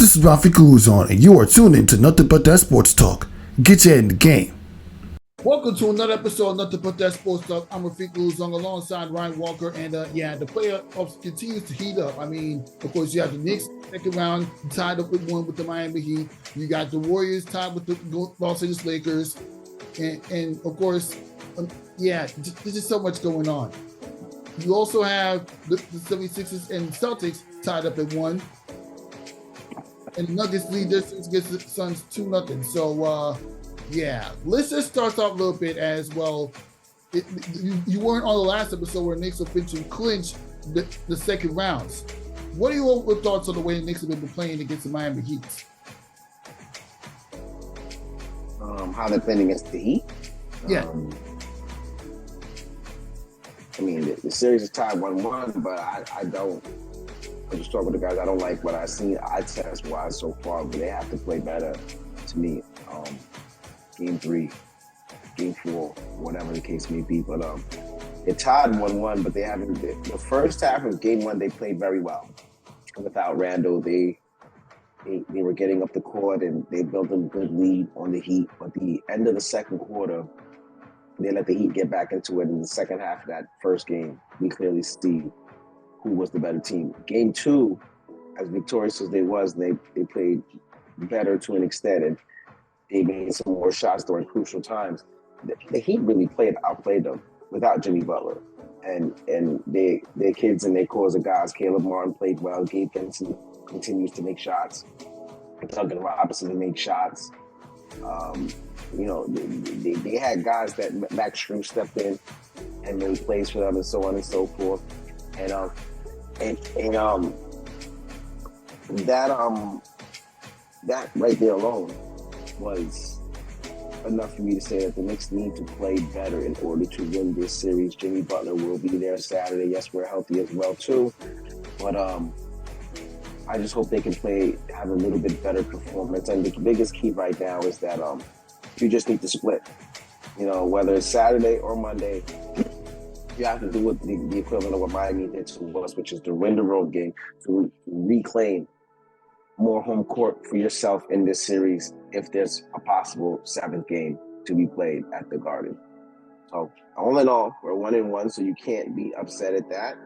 This is Rafique Louison, and you are tuned in to Nothing But That Sports Talk. Get your head in the game. Welcome to another episode of Nothing But That Sports Talk. I'm Rafique Louison alongside Ryan Walker, and the playoffs continues to heat up. I mean, of course, you have the Knicks second round tied up with one with the Miami Heat. You got the Warriors tied with the Los Angeles Lakers, and of course, there's just so much going on. You also have the 76ers and Celtics tied up at one. And the Nuggets lead their series against the Suns 2-0. So, let's just start off a little bit as well. You weren't on the last episode where the Knicks officially clinched the second rounds. What are your thoughts on the way the Knicks have been playing against the Miami Heat? How they're playing against the Heat? Yeah. The series is tied 1-1, but I just talk with the guys. I don't like what I've seen eye test wise so far, but they have to play better to me. Game 3, game 4, whatever the case may be. But they're tied 1-1, but they haven't. The first half of game 1, they played very well. Without Randall, they were getting up the court and they built a good lead on the Heat. But the end of the second quarter, they let the Heat get back into it. In the second half of that first game, we clearly see who was the better team. Game 2, as victorious as they was, they played better to an extent, and they made some more shots during crucial times. The Heat really outplayed them without Jimmy Butler. And their kids and their cores of guys, Caleb Martin played well, Gabe Vincent continues to make shots, Duncan Robinson to make shots. They had guys that Max Strus stepped in and made plays for them and so on and so forth. That right there alone was enough for me to say that the Knicks need to play better in order to win this series. Jimmy Butler will be there Saturday. Yes, we're healthy as well too, but I just hope they can have a little bit better performance. And the biggest key right now is that you just need to split. Whether it's Saturday or Monday, you have to do what the equivalent of what Miami did to us, which is to win the road game, to reclaim more home court for yourself in this series if there's a possible 7th game to be played at the Garden. So all in all, we're 1-1, so you can't be upset at that.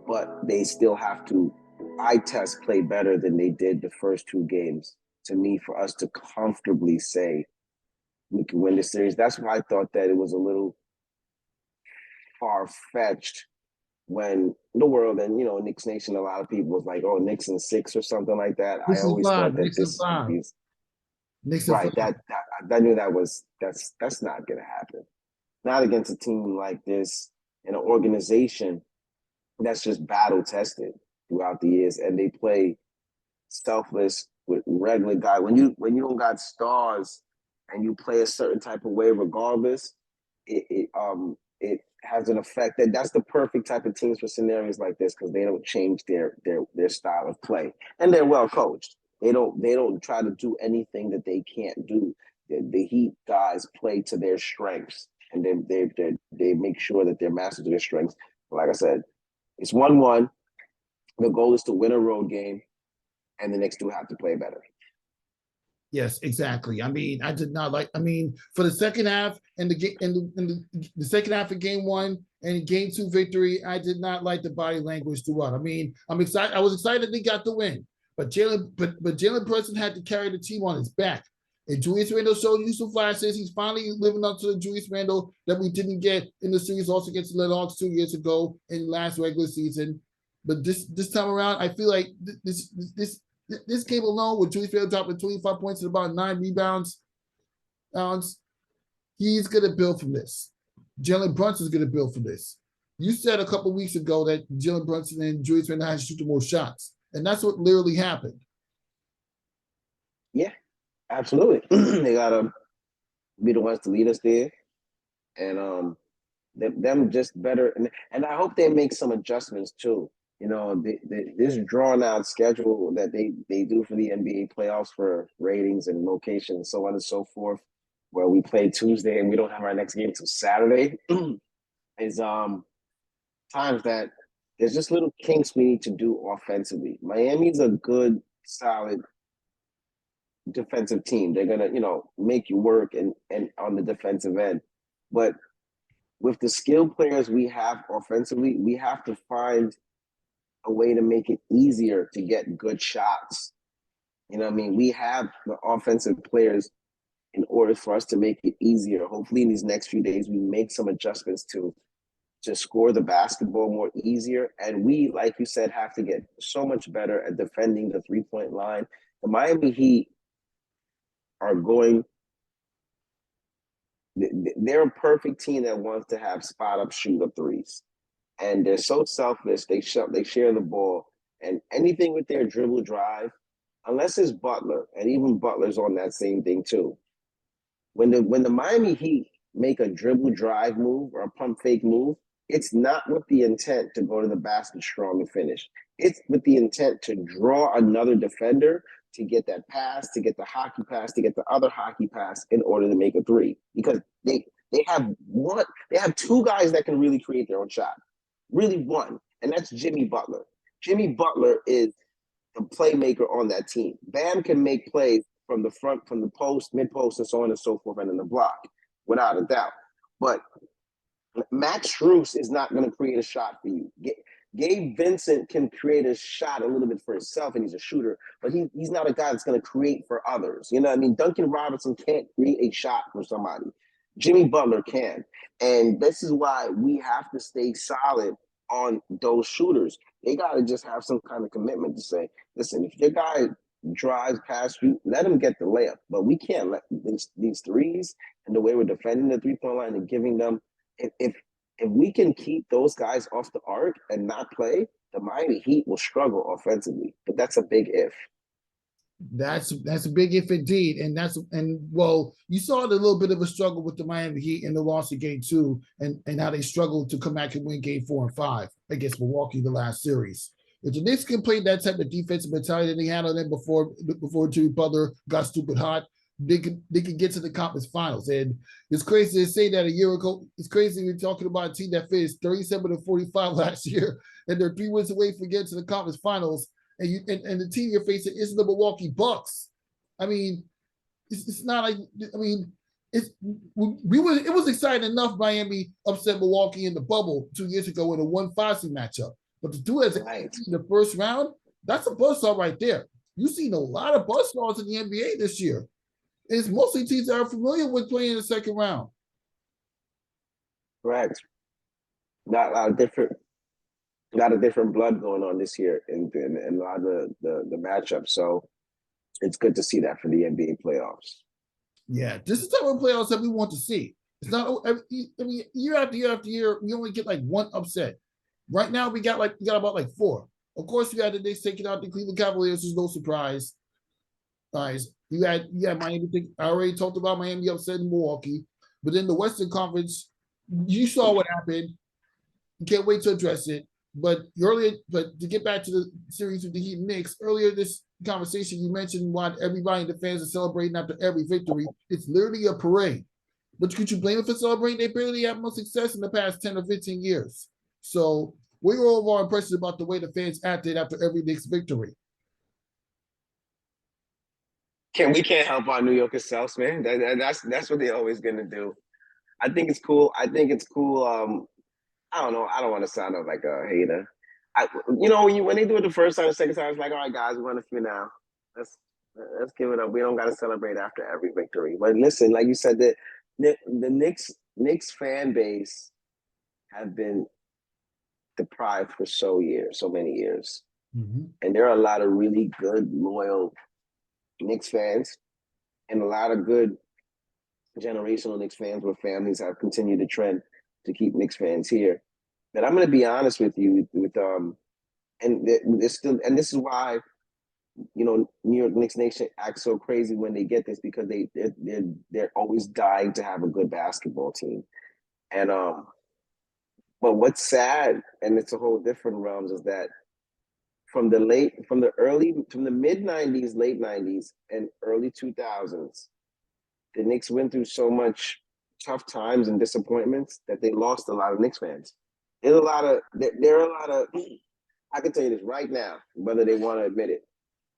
But they still have to, eye test, play better than they did the first 2 games, to me, for us to comfortably say we can win this series. That's why I thought that it was a little far-fetched when the world and Knicks Nation, a lot of people was like, "Oh, Knicks in 6 or something like that." I always thought that this right. That I knew that's not going to happen. Not against a team like this and an organization that's just battle tested throughout the years, and they play selfless with regular guys. When you don't got stars and you play a certain type of way, regardless, it has an effect. That's the perfect type of teams for scenarios like this, because they don't change their style of play, and they're well coached. They don't try to do anything that they can't do. The Heat guys play to their strengths, and they make sure that they're masters of their strengths. Like I said, it's 1-1. The goal is to win a road game, and the Knicks do have to play better. Yes, exactly. I mean, I did not like. I mean, for the second half and the second half of game 1 and game 2 victory, I did not like the body language throughout. I mean, I'm excited. I was excited they got the win, but Jalen Brunson had to carry the team on his back. And Julius Randle showed you some flashes. He's finally living up to the Julius Randle that we didn't get in the series also against the Hawks 2 years ago in last regular season. But this time around, I feel like this game alone, with Julius Randle dropping 25 points and about 9 rebounds, he's going to build from this. Jalen Brunson's going to build from this. You said a couple weeks ago that Jalen Brunson and Julius Randle had to shoot the most shots, and that's what literally happened. Yeah, absolutely. They got to be the ones to lead us there, and them just better. And I hope they make some adjustments too. This drawn-out schedule that they do for the NBA playoffs for ratings and location and so on and so forth, where we play Tuesday and we don't have our next game until Saturday, is times that there's just little kinks we need to do offensively. Miami's a good solid defensive team. They're gonna, make you work and on the defensive end. But with the skilled players we have offensively, we have to find a way to make it easier to get good shots. You know what I mean? We have the offensive players in order for us to make it easier. Hopefully in these next few days, we make some adjustments to score the basketball more easier. And we, like you said, have to get so much better at defending the three-point line. The Miami Heat are going – they're a perfect team that wants to have spot-up shoot-up threes. And they're so selfless. They share the ball. And anything with their dribble drive, unless it's Butler, and even Butler's on that same thing too. When the Miami Heat make a dribble drive move or a pump fake move, it's not with the intent to go to the basket strong and finish. It's with the intent to draw another defender to get that pass, to get the hockey pass, to get the other hockey pass in order to make a three. Because they have two guys that can really create their own shot. Really one, and that's Jimmy Butler. Jimmy Butler is the playmaker on that team. Bam can make plays from the front, from the post, mid-post, and so on and so forth, and in the block, without a doubt. But Max Strus is not going to create a shot for you. Gabe Vincent can create a shot a little bit for himself, and he's a shooter, but he's not a guy that's going to create for others. You know what I mean? Duncan Robinson can't create a shot for somebody. Jimmy Butler can. And this is why we have to stay solid on those shooters. They got to just have some kind of commitment to say, listen, if your guy drives past you, let him get the layup. But we can't let these threes and the way we're defending the three-point line and giving them, if we can keep those guys off the arc and not play, the Miami Heat will struggle offensively. But that's a big if. That's a big if indeed, well, you saw the little bit of a struggle with the Miami Heat in the loss of Game 2, and how they struggled to come back and win Game 4 and 5 against Milwaukee the last series. If the Knicks can play that type of defensive mentality that they had on them before Jimmy Butler got stupid hot, they can get to the conference finals. And it's crazy to say that a year ago. It's crazy we're talking about a team that finished 37-45 last year, and they're 3 wins away from getting to the conference finals. And the team you're facing is the Milwaukee Bucks. I mean, it's not like, I mean, it was exciting enough Miami upset Milwaukee in the bubble 2 years ago in a 1-5 matchup. But to do it in the first round, that's a buzzsaw right there. You've seen a lot of buzzsaws in the NBA this year. And it's mostly teams that are familiar with playing in the second round. Correct. Not a lot of different blood going on this year in a lot of the matchups. So it's good to see that for the NBA playoffs. Yeah, this is the type of playoffs that we want to see. It's not, I mean, year after year after year, we only get like one upset. Right now, we got about like 4. Of course, you had the Knicks taking out the Cleveland Cavaliers. There's no surprise. Guys, you had Miami. I already talked about Miami upsetting Milwaukee. But in the Western Conference, you saw what happened. You can't wait to address it. But to get back to the series with the Heat and Knicks, earlier this conversation, you mentioned why everybody in the fans are celebrating after every victory. It's literally a parade. But could you blame them for celebrating? They barely have much success in the past 10 or 15 years. So what are your overall impressions about the way the fans acted after every Knicks victory? We can't help our New York selves, man. That's what they're always gonna do. I think it's cool. I don't know. I don't want to sound like a hater. When they do it the first time, the second time, it's like, all right, guys, we won a few now. Let's give it up. We don't got to celebrate after every victory. But listen, like you said, the Knicks fan base have been deprived for so many years, and there are a lot of really good, loyal Knicks fans, and a lot of good generational Knicks fans where families have continued to trend to keep Knicks fans here. But I'm going to be honest with you, and this is why, New York Knicks Nation acts so crazy when they get this, because they're always dying to have a good basketball team. And but what's sad, and it's a whole different realms, is that from the mid 90s, late 90s, and early 2000s, the Knicks went through so much tough times and disappointments that they lost a lot of Knicks fans. There are a lot of, I can tell you this right now, whether they want to admit it,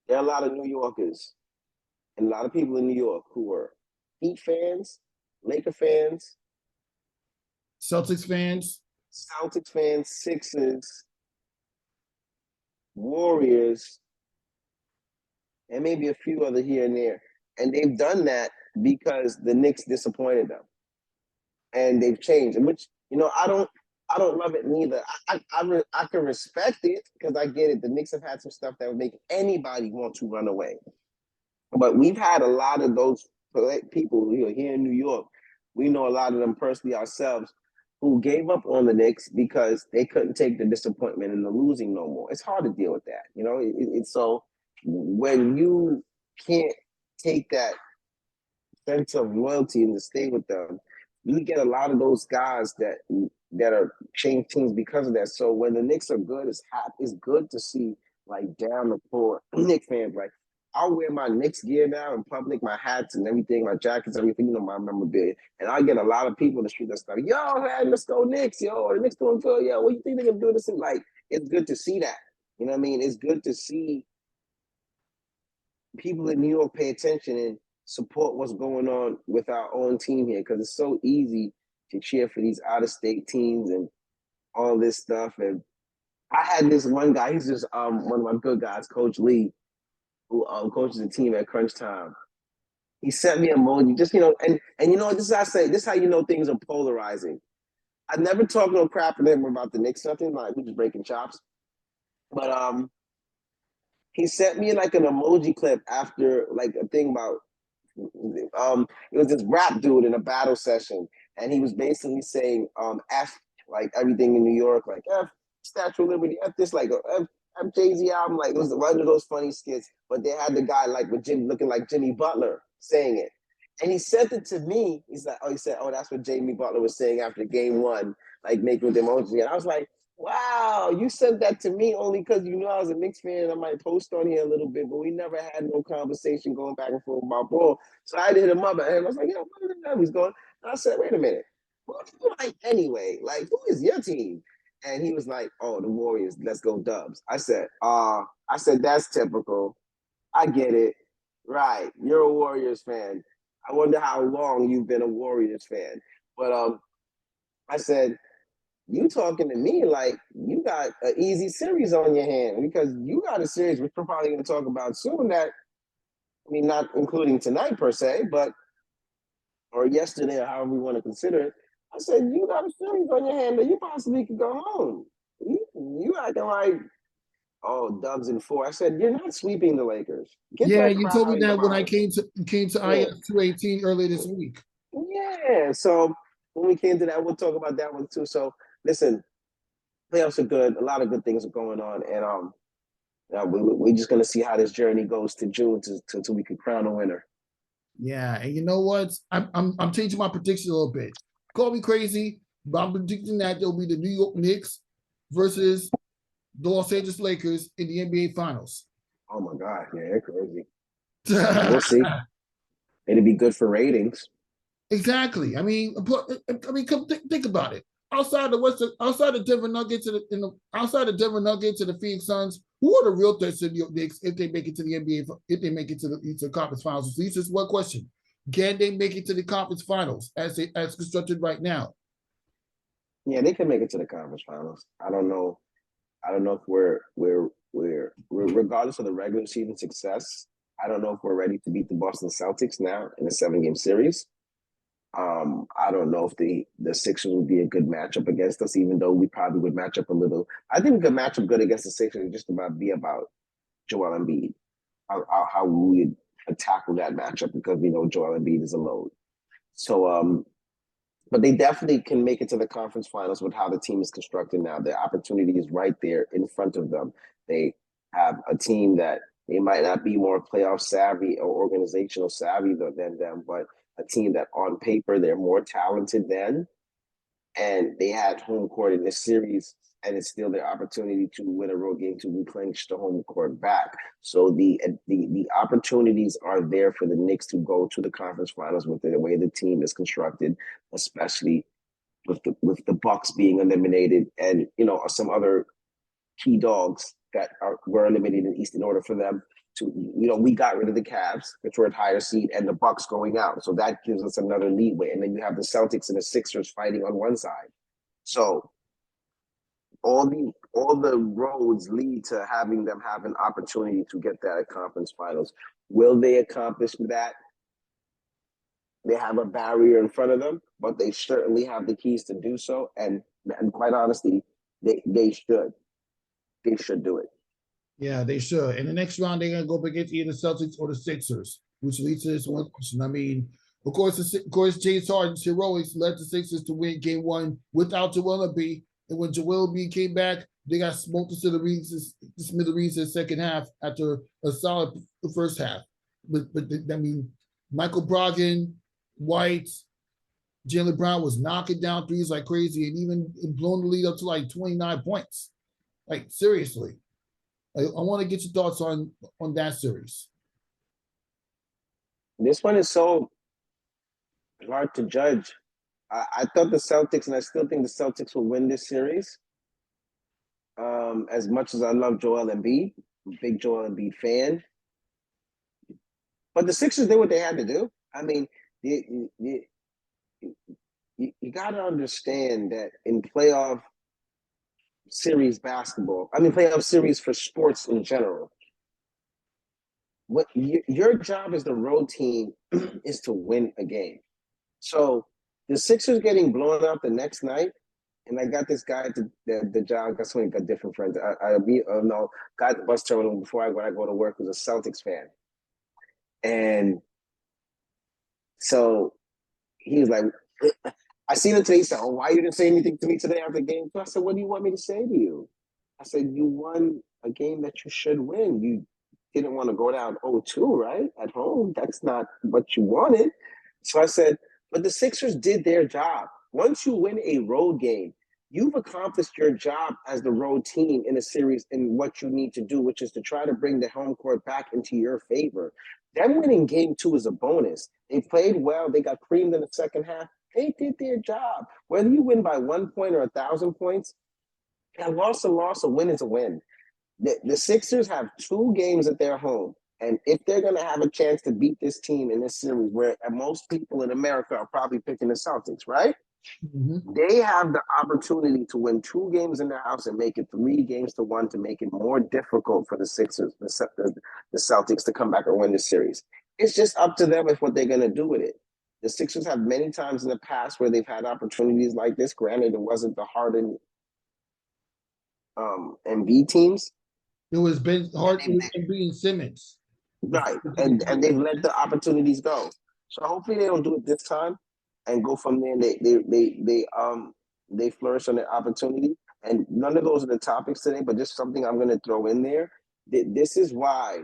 there are a lot of New Yorkers and a lot of people in New York who are Heat fans, Laker fans, Celtics fans. Celtics fans, Sixers, Warriors, and maybe a few other here and there. And they've done that because the Knicks disappointed them, and they've changed. Which I don't love it neither. I can respect it because I get it. The Knicks have had some stuff that would make anybody want to run away. But we've had a lot of those people here in New York. We know a lot of them personally ourselves who gave up on the Knicks because they couldn't take the disappointment and the losing no more. It's hard to deal with that. It's so when you can't take that sense of loyalty and to stay with them, you get a lot of those guys that are change teams because of that. So when the Knicks are good, it's good to see like down the floor Knicks fans. Like I'll wear my Knicks gear now in public, my hats and everything, my jackets, everything, my memorabilia. And I get a lot of people in the street that's like, yo, man, let's go Knicks, yo, the Knicks doing good, yo, what do you think they're gonna do this? And like, it's good to see that. You know what I mean? It's good to see people in New York pay attention and support what's going on with our own team here because it's so easy to cheer for these out-of-state teams and all this stuff. And I had this one guy, he's just one of my good guys, Coach Lee, who coaches a team at Crunch Time. He sent me an emoji, just and this is how I say, this is how you know things are polarizing. I never talked no crap to him about the Knicks, nothing like we just breaking chops. But he sent me like an emoji clip after like a thing about it was this rap dude in a battle session, and he was basically saying F like everything in New York, like F Statue of Liberty, F this, like F Jay-Z album, like it was one of those funny skits, but they had the guy like with Jim looking like Jimmy Butler saying it. And he sent it to me. He said, that's what Jamie Butler was saying after game one, like making with emoji. And I was like, wow, you sent that to me only because you knew I was a Knicks fan and I might post on here a little bit, but we never had no conversation going back and forth about ball. So I had to hit him up and I was like, what is the hell he's going? And I said, wait a minute. Who do you like anyway? Like, who is your team? And he was like, oh, the Warriors, let's go Dubs. I said, that's typical. I get it. Right. You're a Warriors fan. I wonder how long you've been a Warriors fan. But I said, you talking to me like you got an easy series on your hand because you got a series which we're probably going to talk about soon that, I mean, not including tonight per se, but or yesterday or however we want to consider it. I said, you got a series on your hand that you possibly could go home. You acting like, oh, Dubs in 4. I said, you're not sweeping the Lakers. Get Yeah, that you crap told out me of your that when I mind. came to IS 218 earlier this week. Yeah. So when we came to that, we'll talk about that one too. So listen, playoffs are good. A lot of good things are going on, and we're just gonna see how this journey goes to June till we can crown a winner. Yeah, and you know what? I'm changing my prediction a little bit. Call me crazy, but I'm predicting that there'll be the New York Knicks versus the Los Angeles Lakers in the NBA Finals. Oh my God, yeah, they're crazy. We'll see. It'll be good for ratings. Exactly. I mean, come think about it. Outside the Denver Nuggets outside the Denver Nuggets and the Phoenix Suns, who are the real threats to the New York Knicks if they make it to the NBA? If they make it to the conference finals, so this is one question: can they make it to the conference finals as constructed right now? Yeah, they can make it to the conference finals. I don't know. I don't know if we're regardless of the regular season success. I don't know if we're ready to beat the Boston Celtics now in a 7-game series. I don't know if the Sixers would be a good matchup against us, even though we probably would match up a little. I think we could match up good against the Sixers and just about Joel Embiid, how we would tackle that matchup because we know Joel Embiid is a load. So, but they definitely can make it to the conference finals with how the team is constructed now. The opportunity is right there in front of them. They have a team that they might not be more playoff savvy or organizational savvy than them, but a team that on paper they're more talented than, and they had home court in this series, and it's still their opportunity to win a road game to replenish the home court back. So the opportunities are there for the Knicks to go to the conference finals with the way the team is constructed, especially with the Bucks being eliminated, and some other key dogs that were eliminated in Eastern order for them. we got rid of the Cavs, which were at higher seed, and the Bucks going out. So that gives us another leeway. And then you have the Celtics and the Sixers fighting on one side. So all the roads lead to having them have an opportunity to get that conference finals. Will they accomplish that? They have a barrier in front of them, but they certainly have the keys to do so. And quite honestly, they should. They should do it. Yeah, they should. In the next round, they're going to go up against either the Celtics or the Sixers, which leads to this one question. I mean, of course, James Harden's heroics led the Sixers to win Game 1 without Joel Embiid. And when Joel Embiid came back, they got smoked to the smithereens in the second half after a solid first half. But I mean, Michael Brogdon, White, Jaylen Brown was knocking down threes like crazy and even blowing the lead up to like 29 points. Like, seriously. I want to get your thoughts on that series. This one is so hard to judge. I thought the Celtics, and I still think the Celtics will win this series. As much as I love Joel Embiid, I'm a big Joel Embiid fan. But the Sixers did what they had to do. I mean, you got to understand that in playoff series playoff series for sports in general, what your job as the road team is to win a game. So the Sixers getting blown out the next night, and I got this guy at the job. Got somebody got different friends. Guy at the bus terminal before when I go to work was a Celtics fan, and so he was like, I seen him today. He said, "Oh, why you didn't say anything to me today after the game?" So I said, "What do you want me to say to you?" I said, "You won a game that you should win. You didn't want to go down 0-2, right? At home. That's not what you wanted." So I said, but the Sixers did their job. Once you win a road game, you've accomplished your job as the road team in a series in what you need to do, which is to try to bring the home court back into your favor. Them winning Game 2 is a bonus. They played well. They got creamed in the second half. They did their job. Whether you win by 1 point or 1,000 points, a loss, a win is a win. The Sixers have 2 games at their home. And if they're going to have a chance to beat this team in this series, where most people in America are probably picking the Celtics, right? Mm-hmm. They have the opportunity to win 2 games in their house and make it 3-1 to make it more difficult for the Sixers, the Celtics, to come back and win this series. It's just up to them with what they're going to do with it. The Sixers have many times in the past where they've had opportunities like this. Granted, it wasn't the Harden Embiid teams. It was Harden and being Simmons. Right, and they've let the opportunities go. So hopefully they don't do it this time, and go from there. And they flourish on their opportunity. And none of those are the topics today, but just something I'm going to throw in there. This is why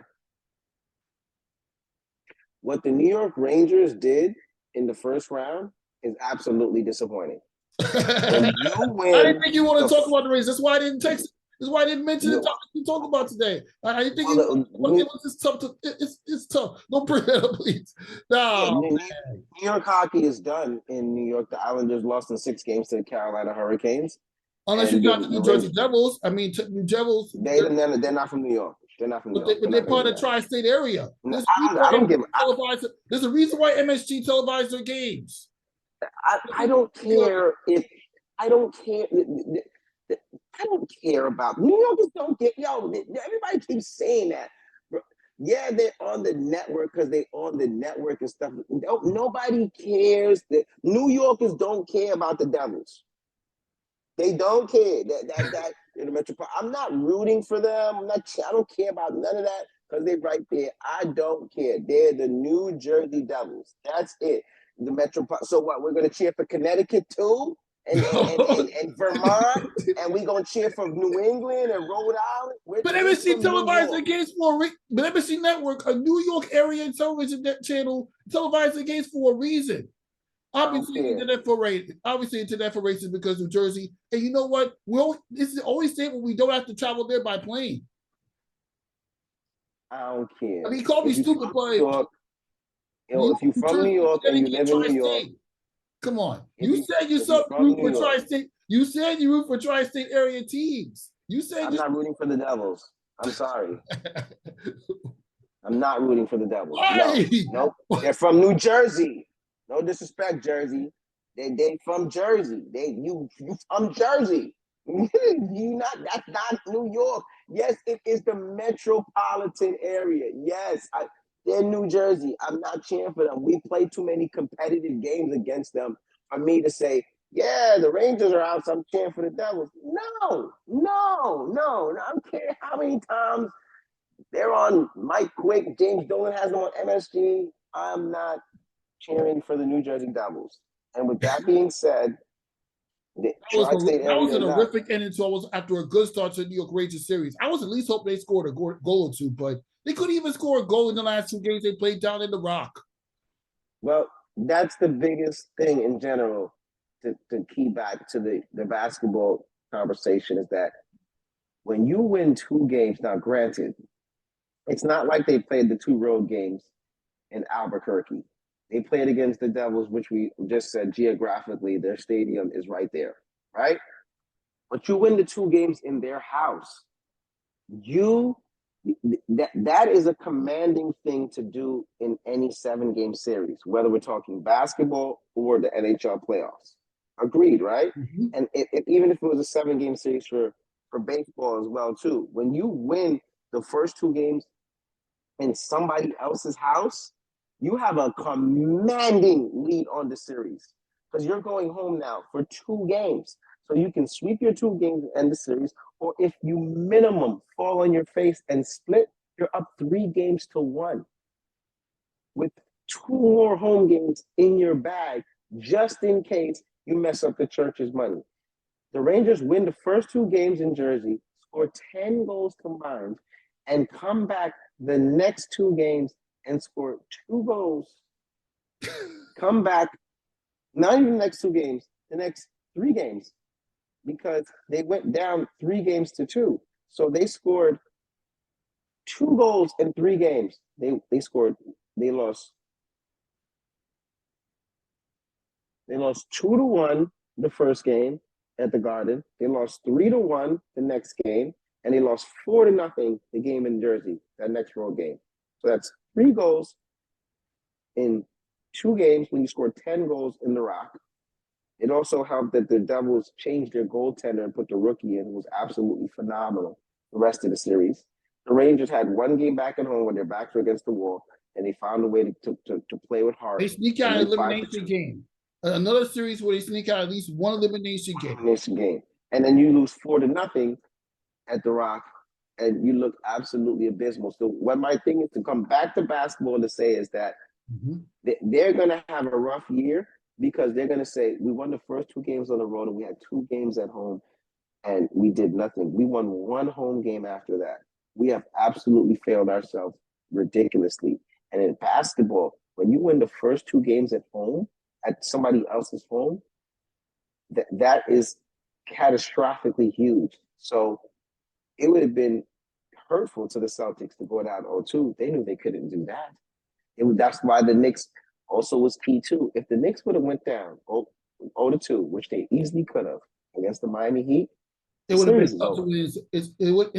what the New York Rangers did in the first round is absolutely disappointing. I didn't think you want to talk about the Rangers. That's why I didn't text. That's why I didn't mention the topic we talk about today. I didn't think it's tough. It's tough. Don't bring that up, please. No, New York hockey is done in New York. The Islanders lost in 6 games to the Carolina Hurricanes. Unless you got the New Jersey Devils. I mean, New Devils. They're not from New York. They're not from New York. But they're part of the tri-state area. There's a reason why MSG televised their games. I don't care if I don't care. I don't care about New Yorkers. Don't get everybody keeps saying that. Yeah, they're on the network because they're on the network and stuff. Nobody cares. New Yorkers don't care about the Devils. They don't care that in the metropolitan. I'm not rooting for them. I don't care about none of that because they're right there. I don't care. They're the New Jersey Devils. That's it. The metropolitan. So what? We're gonna cheer for Connecticut too, and Vermont, and we're gonna cheer for New England and Rhode Island. But MSC televised the games but MSC Network, a New York area television channel, televised the games for a reason. Obviously, internet for races because of Jersey. And you know what? This is always said when we don't have to travel there by plane. I don't care. I mean, he called me stupid, but if you're from New York and you live in New York, come on. You said yourself root for tri-state. You said you root for tri-state area teams. You said I'm not rooting for the Devils. I'm sorry. I'm not rooting for the Devils. Why? No. They're from New Jersey. No disrespect, Jersey. They from Jersey. You from Jersey. That's not New York. Yes, it is the metropolitan area. Yes, they're New Jersey. I'm not cheering for them. We play too many competitive games against them for me to say, yeah, the Rangers are out, so I'm cheering for the Devils. No. I don't care how many times they're on Mike Quick, James Dolan has them on MSG. I'm not cheering for the New Jersey Devils. And with that being said, the tri-state That was area an is up. horrific ending to almost after a good start to the New York Rangers series. I was at least hoping they scored a goal or two, but they couldn't even score a goal in the last two games they played down in the Rock. Well, that's the biggest thing in general to key back to the basketball conversation is that when you win two games, now granted, it's not like they played the two road games in Albuquerque. They played against the Devils, which we just said geographically, their stadium is right there, right? But you win the two games in their house. That is a commanding thing to do in any 7-game series, whether we're talking basketball or the NHL playoffs. Agreed, right? Mm-hmm. And even if it was a 7-game series for baseball as well, too, when you win the first two games in somebody else's house, you have a commanding lead on the series because you're going home now for 2 games. So you can sweep your 2 games and end the series, or if you minimum fall on your face and split, you're up 3-1 with 2 more home games in your bag just in case you mess up the church's money. The Rangers win the first 2 games in Jersey, score 10 goals combined, and come back the next 2 games and score 2 goals. Come back, not even the next 2 games, the next 3 games, because they went down 3-2. So they scored 2 goals in 3 games. They lost 2-1 the first game at the Garden. They lost 3-1 the next game, and they lost 4-0 the game in Jersey, that next road game. So that's 3 goals in 2 games when you scored 10 goals in the Rock. It also helped that the Devils changed their goaltender and put the rookie in, who was absolutely phenomenal the rest of the series. The Rangers had 1 game back at home when their backs were against the wall, and they found a way to play with heart. They sneak out an elimination game. Another series where they sneak out at least one elimination game. And then you lose 4-0 at the Rock, and you look absolutely abysmal. So what my thing is to come back to basketball to say is that they're going to have a rough year because they're going to say, we won the first 2 games on the road and we had 2 games at home and we did nothing. We won 1 home game after that. We have absolutely failed ourselves ridiculously. And in basketball, when you win the first 2 games at home, at somebody else's home, that is catastrophically huge. So it would have been hurtful to the Celtics to go down 0-2. They knew they couldn't do that. That's why the Knicks also was key too. If the Knicks would have went down 0-2, which they easily could have against the Miami Heat, it would have been tough to win. It's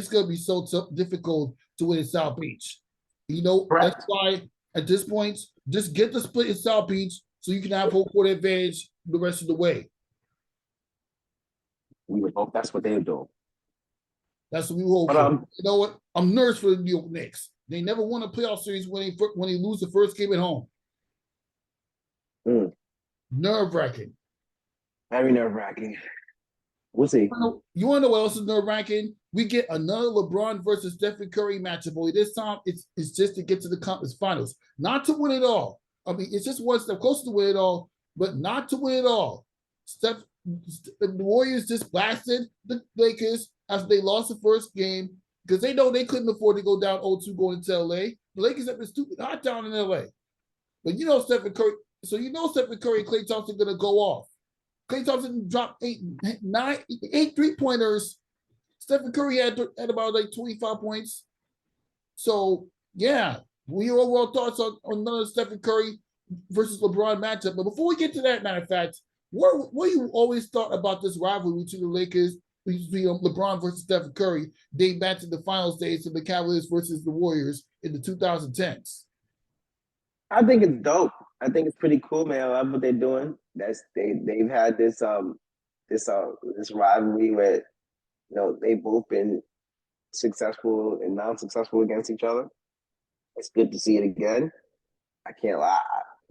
going to be so difficult to win in South Beach. You know, correct. That's why at this point, just get the split in South Beach so you can have home court advantage the rest of the way. We would hope that's what they would do. That's what we hope for. You know what? I'm nervous for the New York Knicks. They never won a playoff series when they lose the first game at home. Nerve-wracking. Very nerve-wracking. We'll see. You want to know what else is nerve-wracking? We get another LeBron versus Stephen Curry matchup. Only this time, it's just to get to the conference finals. Not to win it all. I mean, it's just one step closer to win it all, but not to win it all. The Warriors just blasted the Lakers after they lost the first game because they know they couldn't afford to go down 0-2 going into LA. The Lakers have been stupid hot down in LA. But you know Stephen Curry, and Klay Thompson are going to go off. Klay Thompson dropped 8 3-pointers. Stephen Curry had about like 25 points. So, yeah, what are your overall thoughts on another Stephen Curry versus LeBron matchup? But before we get to that, matter of fact, what you always thought about this rivalry between the Lakers between LeBron versus Stephen Curry date back to the finals days of the Cavaliers versus the Warriors in the 2010s. I think it's dope. I think it's pretty cool, man. I love what they're doing. They've had this rivalry where they've both been successful and non-successful against each other. It's good to see it again. I can't lie.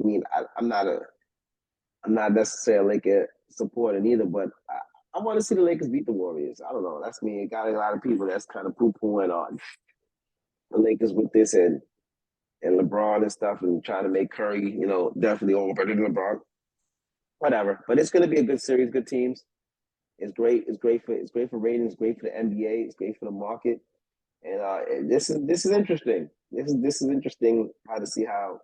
I mean, I'm not necessarily a Laker supporter either, but I want to see the Lakers beat the Warriors. I don't know. That's me. It got a lot of people that's kind of poo-pooing on the Lakers with this and LeBron and stuff, and trying to make Curry, definitely over better than LeBron. Whatever. But it's going to be a good series, good teams. It's great. It's great for ratings. It's great for the NBA. It's great for the market. And this is interesting. This is interesting how to see how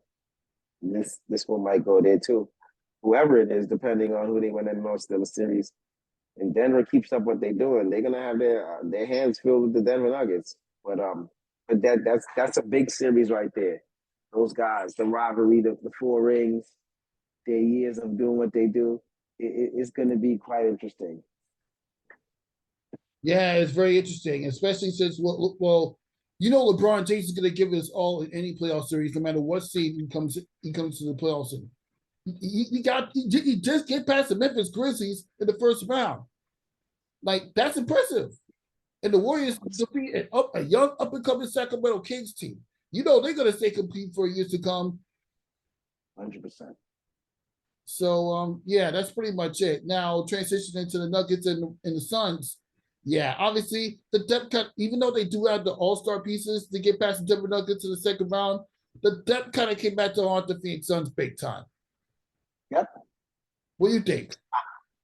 this one might go there too. Whoever it is, depending on who they win in most of the series. And Denver keeps up what they're doing, they're gonna have their hands filled with the Denver Nuggets. But that's a big series right there. Those guys, the rivalry, the 4 rings, their years of doing what they do, it's going to be quite interesting. Yeah, it's very interesting, especially since LeBron James is going to give us all in any playoff series, no matter what seed he comes to the playoffs in. He just get past the Memphis Grizzlies in the first round. Like, that's impressive. And the Warriors defeat a young up-and-coming Sacramento Kings team. They're going to stay complete for years to come. 100%. So, that's pretty much it. Now, transitioning to the Nuggets and the Suns. Yeah, obviously, the depth cut, even though they do have the all-star pieces to get past the Denver Nuggets to the second round, the depth kind of came back to haunt the Phoenix Suns big time. Yep. What do you think?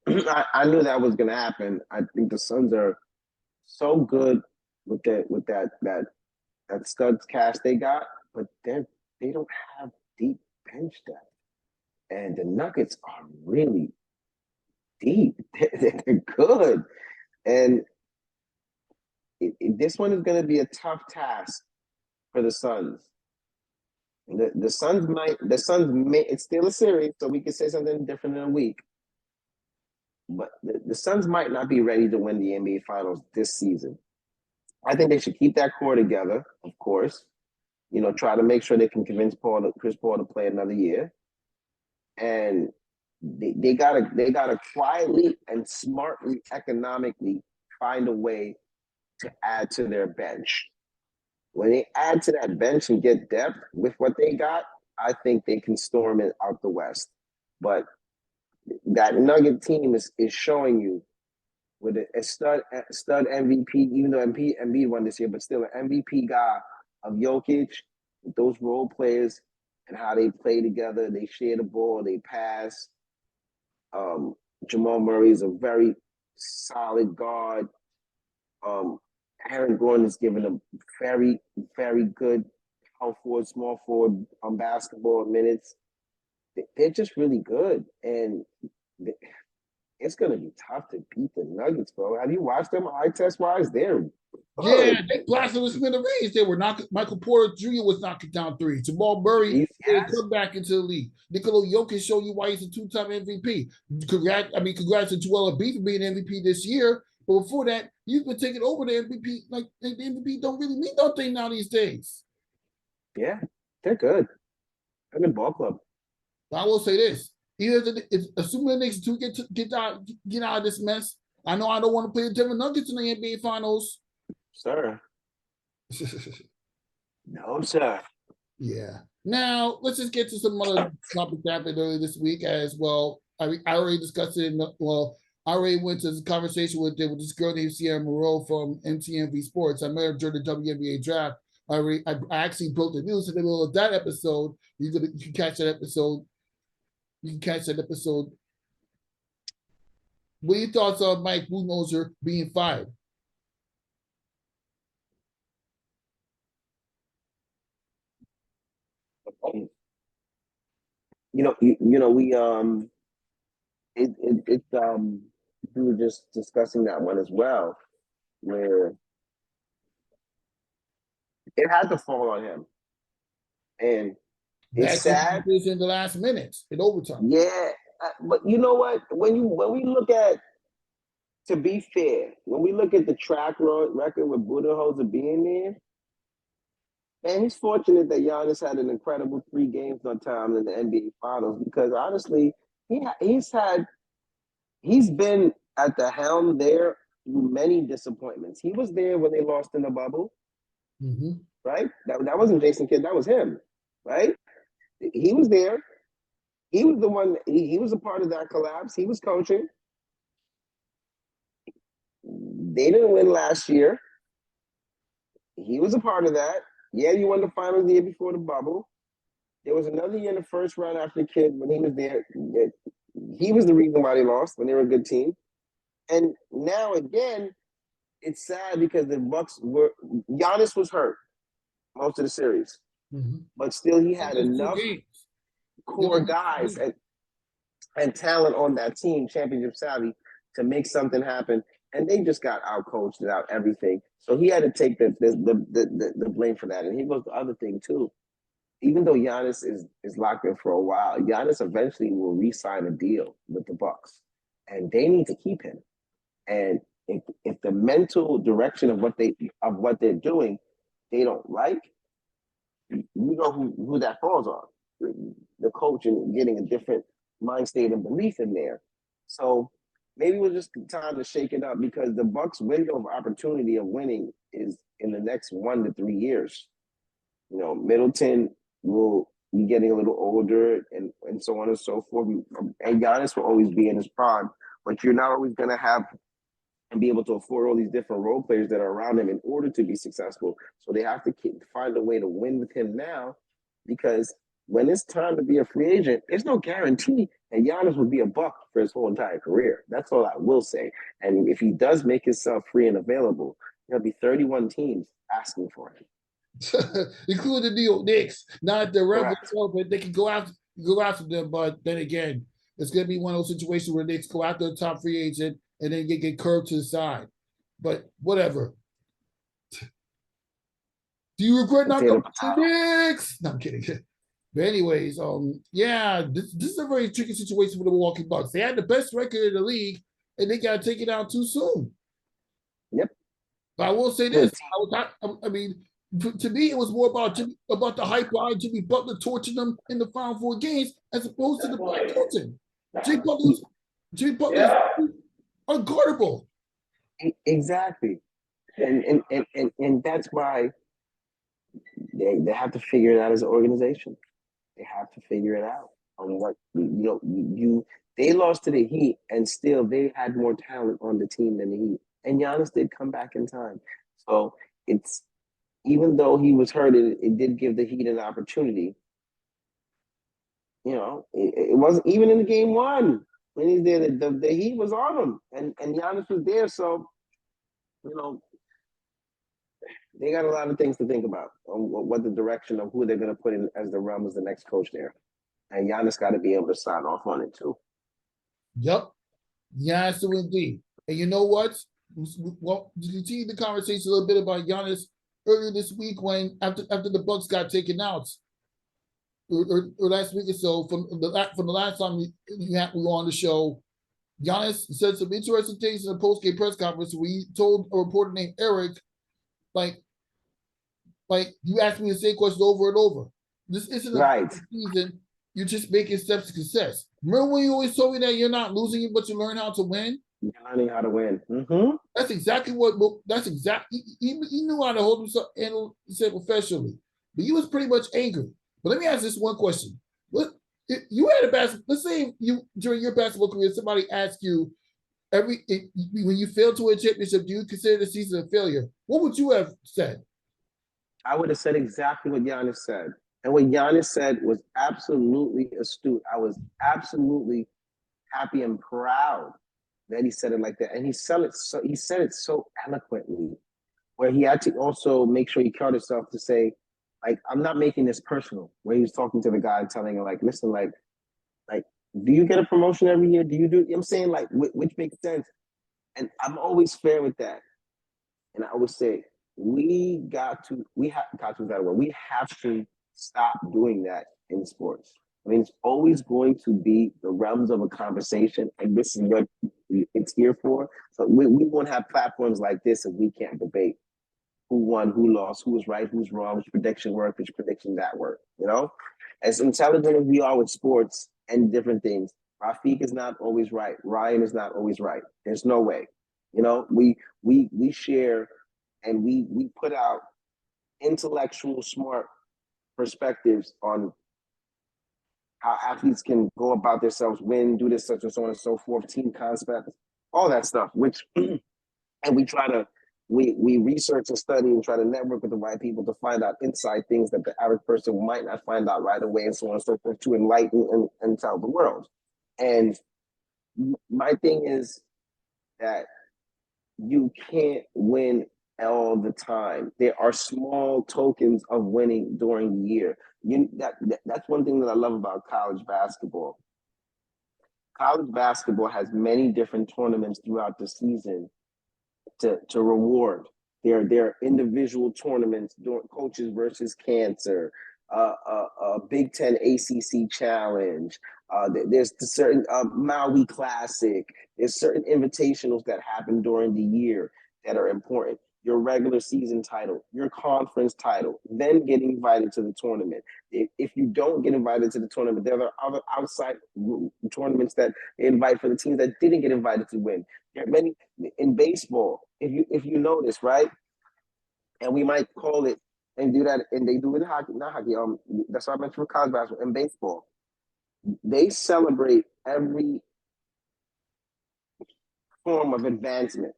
I knew that was going to happen. I think the Suns are so good with that studs cast they got, but they don't have deep bench depth. And the Nuggets are really deep. They're good. And this one is going to be a tough task for the Suns. The Suns may, it's still a series, so we can say something different in a week. But the Suns might not be ready to win the NBA Finals this season. I think they should keep that core together, of course. Try to make sure they can convince Chris Paul to play another year. And they gotta quietly and smartly, economically find a way to add to their bench. When they add to that bench and get depth with what they got, I think they can storm it out the West. But that Nugget team is showing you with a stud MVP, even though Embiid won this year, but still an MVP guy of Jokic, those role players and how they play together. They share the ball, they pass. Jamal Murray is a very solid guard. Aaron Gordon is given a very, very good power forward, small forward basketball minutes. They're just really good. And it's going to be tough to beat the Nuggets, bro. Have you watched them eye test wise? They're good. Yeah, they blasted with smithereens. They were knocking. Michael Porter Jr. was knocking down threes. Jamal Murray come back into the league. Nikola Jokic showed you why he's a 2-time MVP. Congrats to Joel Embiid for being MVP this year. But before that, you've been taking over the MVP. Like, the MVP don't really mean nothing now these days. Yeah, they're good. They're a good ball club. I will say this: assuming the Knicks do get out of this mess, I know I don't want to play the Denver Nuggets in the NBA Finals. Sir. No, sir. Yeah. Now, let's just get to some other topics that happened earlier this week as well. I already discussed it. I already went to this conversation with this girl named Sierra Moreau from MTMV Sports. I met her during the WNBA draft. I actually broke the news in the middle of that episode. You can catch that episode. What are your thoughts on Mike Budenholzer being fired? We were just discussing that one as well, where it had to fall on him, and it's sad. In the last minutes in overtime. Yeah, but you know what? When we look at to be fair, when we look at the track record with Budenholzer being there, man, he's fortunate that Giannis had an incredible 3 games on time in the NBA Finals because honestly, he's been at the helm there through many disappointments. He was there when they lost in the bubble, right? That wasn't Jason Kidd, that was him, right? He was there. He was the one. He was a part of that collapse. He was coaching. They didn't win last year. He was a part of that. Yeah, you won the finals the year before the bubble. There was another year in the first round after the Kid when he was there. He was the reason why they lost when they were a good team. And now again, it's sad because the Bucks were Giannis was hurt most of the series, but still he had enough core guys and talent on that team, championship savvy, to make something happen. And they just got outcoached and out everything. So he had to take the blame for that. And he was the other thing too. Even though Giannis is locked in for a while, Giannis eventually will re-sign a deal with the Bucks, and they need to keep him. And if the mental direction of what they're doing, they don't like, you know who that falls on, the coach, and getting a different mind state and belief in there. So maybe it was just time to shake it up because the Bucks' window of opportunity of winning is in the next 1 to 3 years. You know, Middleton will be getting a little older and so on and so forth. And Giannis will always be in his prime, but you're not always going to have and be able to afford all these different role players that are around him in order to be successful. So they have to find a way to win with him now, because when it's time to be a free agent, there's no guarantee that Giannis will be a Buck for his whole entire career. That's all I will say. And if he does make himself free and available, there'll be 31 teams asking for him. Including the New York Knicks. Not the Rebels, but they can go after them. But then again, it's going to be one of those situations where the Knicks go after the top free agent and then get curved to the side. But whatever. Do you regret not going to the Knicks? No, I'm kidding. But anyways, this is a very tricky situation for the Milwaukee Bucks. They had the best record in the league, and they got to take it out too soon. Yep. But I will say this: I mean, to me, it was more about the hype behind Jimmy Butler torching them in the final 4 games as opposed to the Black coaching. Jimmy Butler's unguardable. Exactly, and that's why they have to figure it out as an organization. They have to figure it out on what they lost to the Heat, and still they had more talent on the team than the Heat. And Giannis did come back in time, so it's. Even though he was hurt, it did give the Heat an opportunity. You know, it wasn't even in the game 1 when he's there. The Heat was on him, and Giannis was there. So, you know, they got a lot of things to think about on what the direction of who they're going to put in as the realm as the next coach there. And Giannis got to be able to sign off on it too. Yep, Giannis do indeed. And you know what? Well, you continue the conversation a little bit about Giannis earlier this week when after the Bucks got taken out, or last week or so from the last time we were on the show, Giannis said some interesting things in a post-game press conference where he told a reporter named Eric, like you asked me the same question over and over. This isn't a season. You're just making steps to success. Remember when you always told me that you're not losing, but you learn how to win? You're learning how to win. That's exactly what. That's exactly. He knew how to hold himself and say professionally, but he was pretty much angry. But let me ask this one question: What if you had a basketball? Let's say you during your basketball career, somebody asked you when you failed to win a championship, do you consider the season a failure? What would you have said? I would have said exactly what Giannis said, and what Giannis said was absolutely astute. I was absolutely happy and proud that he said it like that. And he said it so eloquently, where he had to also make sure he caught himself to say, like, I'm not making this personal. Where he was talking to the guy and telling him, like, listen, like, do you get a promotion every year? Do you do? I'm saying, like, which makes sense. And I'm always fair with that. And I always say, we have to stop doing that in sports. I mean, it's always going to be the realms of a conversation, and this is what it's here for. So we won't have platforms like this if we can't debate who won, who lost, who was right, who's wrong, which prediction worked, which prediction that worked, you know? As intelligent as we are with sports and different things, Rafique is not always right. Ryan is not always right. There's no way. You know, we share and we put out intellectual, smart perspectives on how athletes can go about themselves, win, do this, such and so on and so forth, team concepts, all that stuff, which and we try to we research and study and try to network with the right people to find out inside things that the average person might not find out right away, and so on and so forth, to enlighten and tell the world. And my thing is that you can't win all the time. There are small tokens of winning during the year. That's one thing that I love about college basketball. College basketball has many different tournaments throughout the season to reward. There are individual tournaments, coaches versus cancer, Big Ten ACC challenge. There's the certain Maui Classic. There's certain invitationals that happen during the year that are important. Your regular season title, your conference title, then getting invited to the tournament. If you don't get invited to the tournament, there are other outside tournaments that they invite for the teams that didn't get invited to win. There are many in baseball. If you notice, right, and we might call it and do that, and they do it in hockey, not hockey. That's what I mentioned for college basketball and baseball. They celebrate every form of advancement.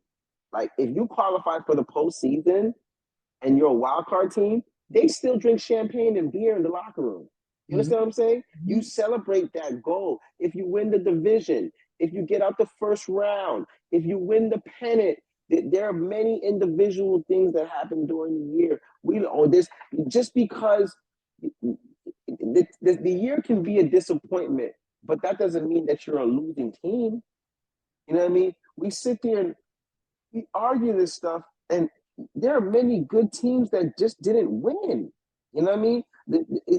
Like if you qualify for the postseason and you're a wild card team, they still drink champagne and beer in the locker room. You understand what I'm saying? You celebrate that goal. If you win the division, if you get out the first round, if you win the pennant, there are many individual things that happen during the year. We know this just because the year can be a disappointment, but that doesn't mean that you're a losing team. You know what I mean? We sit there and we argue this stuff, and there are many good teams that just didn't win. You know what I mean?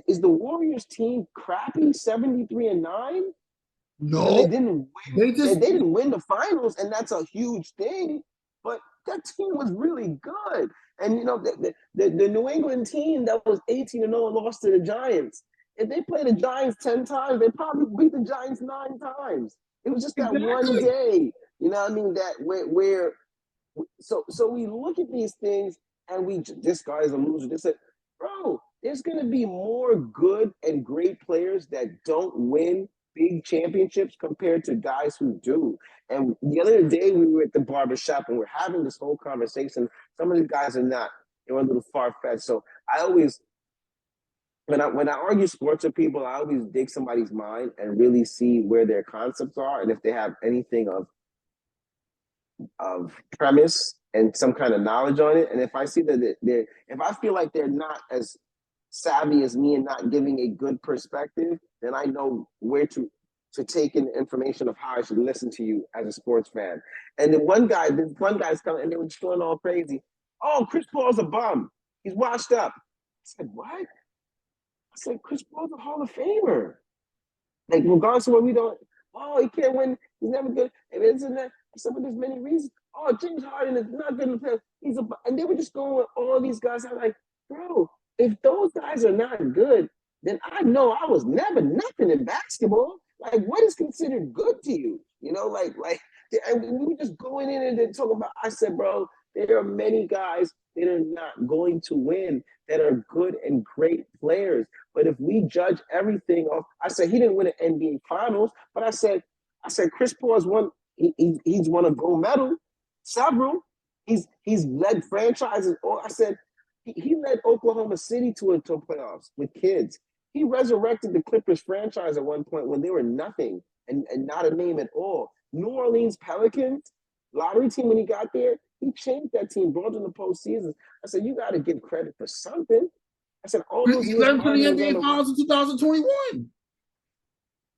Is the Warriors team crappy, 73-9? No, they didn't win. They didn't win the finals, and that's a huge thing. But that team was really good. And you know, the New England team that was 18-0 and lost to the Giants. If they played the Giants 10 times, they probably beat the Giants 9 times. It was just that one day. You know what I mean? That where so we look at these things and this guy's a loser. They said, bro, there's gonna be more good and great players that don't win big championships compared to guys who do. And the other day we were at the barbershop and we're having this whole conversation. Some of these guys are not, they're a little far-fetched. So I always, when I argue sports with people, I always dig somebody's mind and really see where their concepts are and if they have anything of premise and some kind of knowledge on it. And if I see that if I feel like they're not as savvy as me and not giving a good perspective, then I know where to take in information of how I should listen to you as a sports fan. And then one guy's coming and they were just going all crazy. Oh, Chris Paul's a bum. He's washed up. I said, what? I said, Chris Paul's a Hall of Famer. Like, regardless of what we don't, oh, he can't win. He's never good. And isn't that? I said, but there's many reasons. Oh, James Harden is not good in the playoffs. And they were just going with all these guys. I'm like, bro, if those guys are not good, then I know I was never nothing in basketball. Like, what is considered good to you? You know, like, and we were just going in and then talking about. I said, bro, there are many guys that are not going to win that are good and great players. But if we judge everything off, I said he didn't win an NBA Finals, but I said Chris Paul has won. He's won a gold medal, several. He's led franchises. I said he led Oklahoma City to playoffs with kids. He resurrected the Clippers franchise at one point when they were nothing and not a name at all. New Orleans Pelicans, lottery team when he got there, he changed that team, brought them to the postseason. I said, you got to give credit for something. I said, all those he years. led him to the NBA Finals in 2021.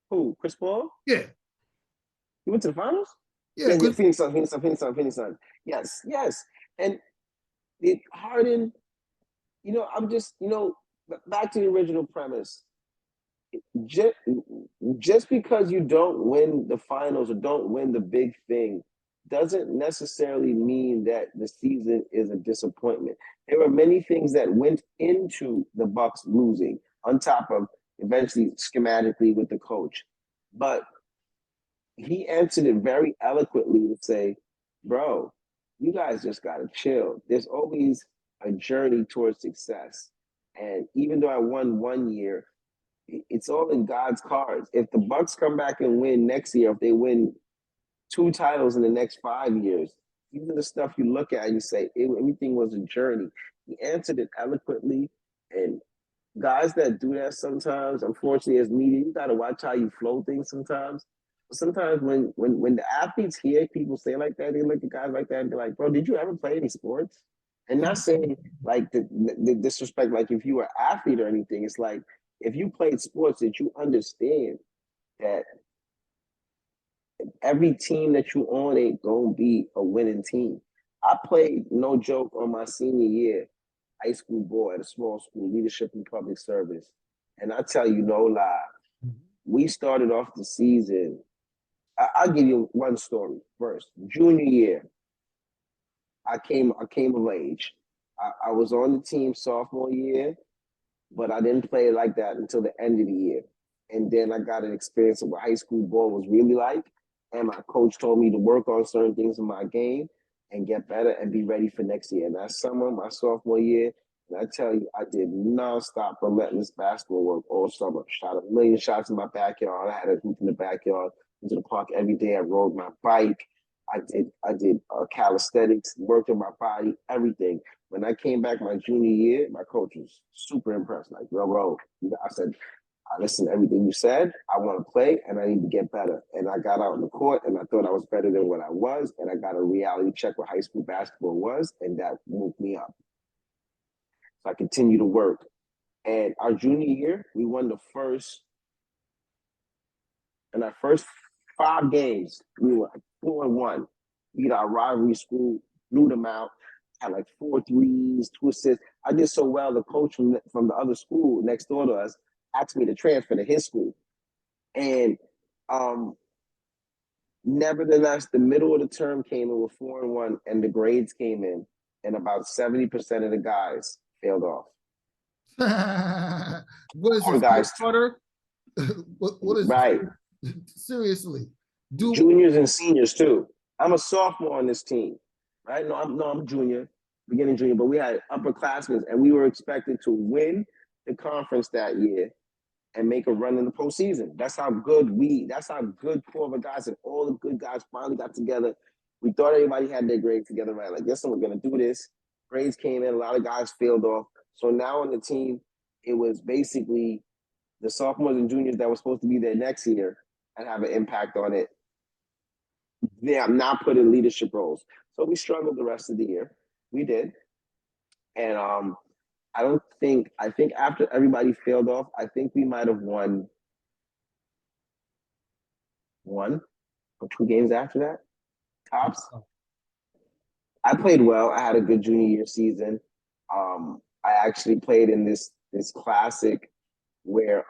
Who? Chris Paul? Yeah. He went to the finals? Yeah. Phoenix Suns. Yes. And Harden, I'm just, back to the original premise. just, just because you don't win the finals or don't win the big thing doesn't necessarily mean that the season is a disappointment. There were many things that went into the Bucks losing, on top of eventually schematically with the coach. But he answered it very eloquently to say, bro, you guys just got to chill. There's always a journey towards success. And even though I won one year, it's all in God's cards. If the Bucks come back and win next year, if they win 2 titles in the next 5 years, these are the stuff you look at and you say, everything was a journey. He answered it eloquently. And guys that do that sometimes, unfortunately, as media, you got to watch how you flow things sometimes. Sometimes when the athletes hear people say like that, they look at guys like that and be like, bro, did you ever play any sports? And not saying like the disrespect, like if you were an athlete or anything, it's like if you played sports, that you understand that every team that you on ain't gonna be a winning team. I played, no joke, on my senior year, high school ball at a small school, leadership and public service. And I tell you no lie, we started off the season. I'll give you one story first. Junior year, I came of age. I was on the team sophomore year, but I didn't play like that until the end of the year. And then I got an experience of what high school ball was really like. And my coach told me to work on certain things in my game and get better and be ready for next year. And that summer, my sophomore year, and I tell you, I did nonstop relentless basketball work all summer. Shot a million shots in my backyard. I had a hoop in the backyard. Went to the park every day. I rode my bike. I did calisthenics, worked on my body, everything. When I came back my junior year, my coach was super impressed. Like, bro, I said, I listened to everything you said. I want to play and I need to get better. And I got out in the court and I thought I was better than what I was. And I got a reality check what high school basketball was. And that woke me up. So I continued to work. And our junior year, we won in our first 5 games, we were 4-1. Beat our rivalry school, blew them out, had like 4 threes, 2 assists. I did so well, the coach from the other school next door to us asked me to transfer to his school. And nevertheless, the middle of the term came in with 4-1, and the grades came in, and about 70% of the guys failed off. What is Poor this, guys, Carter? What is right? Seriously, Juniors and seniors too. I'm a sophomore on this team, right? I'm a junior, beginning junior, but we had upperclassmen, and we were expected to win the conference that year and make a run in the postseason. That's how good core of a guys and all the good guys finally got together. We thought everybody had their grades together, right? Like, listen, we're gonna do this. Grades came in, a lot of guys failed off. So now on the team, it was basically the sophomores and juniors that were supposed to be there next year and have an impact on it. They are not put in leadership roles. So we struggled the rest of the year. We did. And I think after everybody failed off, I think we might have won 1 or 2 games after that. Tops. I played well. I had a good junior year season. I actually played in this classic where